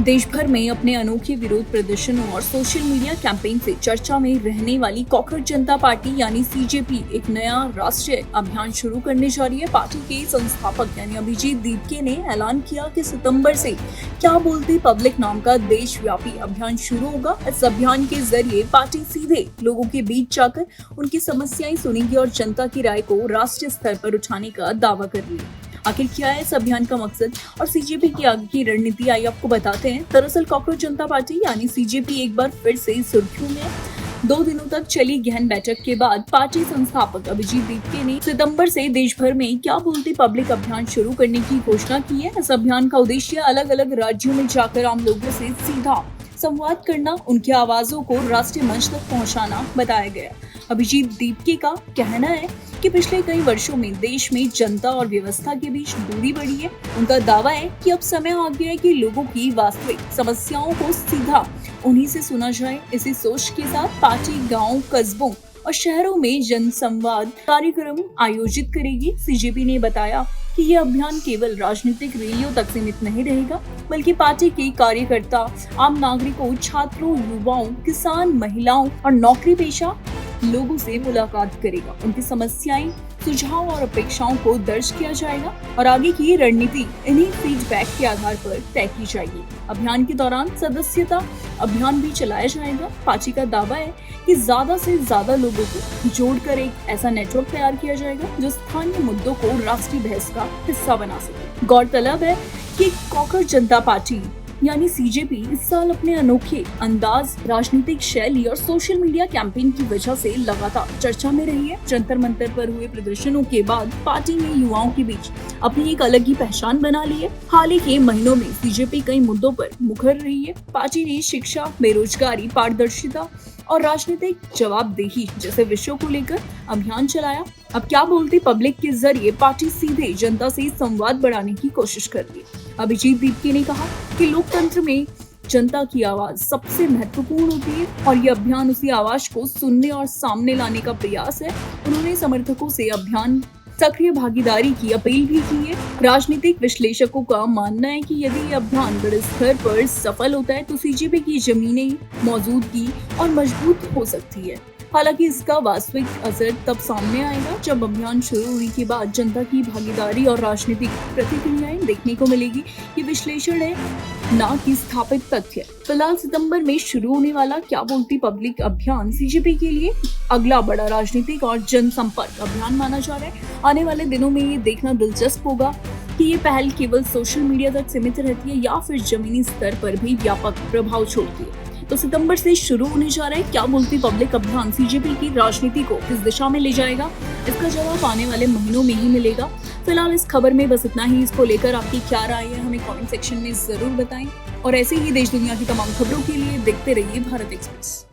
देश भर में अपने अनोखे विरोध प्रदर्शनों और सोशल मीडिया कैंपेन से चर्चा में रहने वाली कॉकरोच जनता पार्टी यानी सीजेपी एक नया राष्ट्रीय अभियान शुरू करने जा रही है। पार्टी के संस्थापक यानी अभिजीत दीपके ने ऐलान किया कि सितंबर से क्या बोलती पब्लिक नाम का देशव्यापी अभियान शुरू होगा। इस अभियान के जरिए पार्टी सीधे लोगों के बीच जाकर उनकी समस्याएं सुनेगी और जनता की राय को राष्ट्रीय स्तर पर उठाने का दावा कर रही है। आखिर क्या है इस अभियान का मकसद और सीजेपी की आगे की रणनीति, आइए आपको बताते हैं। दरअसल कॉकरोच जनता पार्टी यानी सीजेपी एक बार फिर से सुर्खियों में 2 दिनों तक चली गहन बैठक के बाद पार्टी संस्थापक अभिजीत दीपके ने सितंबर से देश भर में क्या बोलती पब्लिक अभियान शुरू करने की घोषणा की है। इस अभियान का उद्देश्य अलग अलग राज्यों में जाकर आम लोगों से सीधा संवाद करना, उनकी आवाजों को राष्ट्रीय मंच तक पहुंचाना बताया गया। अभिजीत दीपके का कहना है कि पिछले कई वर्षों में देश में जनता और व्यवस्था के बीच दूरी बढ़ी है। उनका दावा है कि अब समय आ गया है कि लोगों की वास्तविक समस्याओं को सीधा उन्हीं से सुना जाए। इसी सोच के साथ पार्टी गांव, कस्बों और शहरों में जनसंवाद कार्यक्रम आयोजित करेगी। सीजेपी ने बताया कि यह अभियान केवल राजनीतिक रैलियों तक सीमित नहीं रहेगा, बल्कि पार्टी के कार्यकर्ता, आम नागरिकों, छात्रों, युवाओं, किसान, महिलाओं और नौकरी पेशा लोगों से मुलाकात करेगा। उनकी समस्याएं, सुझाव और अपेक्षाओं को दर्ज किया जाएगा और आगे की रणनीति इन्हीं फीडबैक के आधार पर तय की जाएगी। अभियान के दौरान सदस्यता अभियान भी चलाया जाएगा। पार्टी का दावा है कि ज्यादा से ज्यादा लोगों को जोड़कर एक ऐसा नेटवर्क तैयार किया जाएगा जो स्थानीय मुद्दों को राष्ट्रीय बहस का हिस्सा बना सके। गौरतलब है कि कॉकरोच जनता पार्टी यानी सीजेपी इस साल अपने अनोखे अंदाज, राजनीतिक शैली और सोशल मीडिया कैंपेन की वजह से लगातार चर्चा में रही है। जंतर मंतर पर हुए प्रदर्शनों के बाद पार्टी ने युवाओं के बीच अपनी एक अलग ही पहचान बना ली है। हाल ही के महीनों में सीजेपी कई मुद्दों पर मुखर रही है। पार्टी ने शिक्षा, बेरोजगारी, पारदर्शिता और राजनीतिक जवाबदेही जैसे विषयों को लेकर अभियान चलाया। अब क्या बोलती पब्लिक के जरिए पार्टी सीधे जनता से संवाद बढ़ाने की कोशिश कर रही है। अभिजीत दीपके ने कहा कि लोकतंत्र में जनता की आवाज सबसे महत्वपूर्ण होती है और यह अभियान उसी आवाज को सुनने और सामने लाने का प्रयास है। उन्होंने समर्थकों से अभियान सक्रिय भागीदारी की अपील भी की है। राजनीतिक विश्लेषकों का मानना है कि यदि यह अभियान बड़े स्तर पर सफल होता है तो सीजेपी की जमीनी मौजूदगी और मजबूत हो सकती है। हालांकि इसका वास्तविक असर तब सामने आएगा जब अभियान शुरू होने के बाद जनता की भागीदारी और राजनीतिक प्रतिक्रियाएं देखने को मिलेगी। ये विश्लेषण है, ना कि स्थापित तथ्य। फिलहाल सितंबर में शुरू होने वाला क्या बोलती पब्लिक अभियान सीजेपी के लिए अगला बड़ा राजनीतिक और जनसंपर्क अभियान माना जा रहा है। आने वाले दिनों में ये देखना दिलचस्प होगा कि ये पहल केवल सोशल मीडिया तक सीमित रहती है या फिर जमीनी स्तर पर भी व्यापक प्रभाव छोड़ती है। तो सितंबर से शुरू होने जा रहा है क्या बोलती पब्लिक अभियान सीजेपी की राजनीति को किस दिशा में ले जाएगा, इसका जवाब आने वाले महीनों में ही मिलेगा। फिलहाल इस खबर में बस इतना ही। इसको लेकर आपकी क्या राय है हमें कमेंट सेक्शन में जरूर बताएं और ऐसे ही देश दुनिया की तमाम खबरों के लिए देखते रहिए भारत एक्सप्रेस।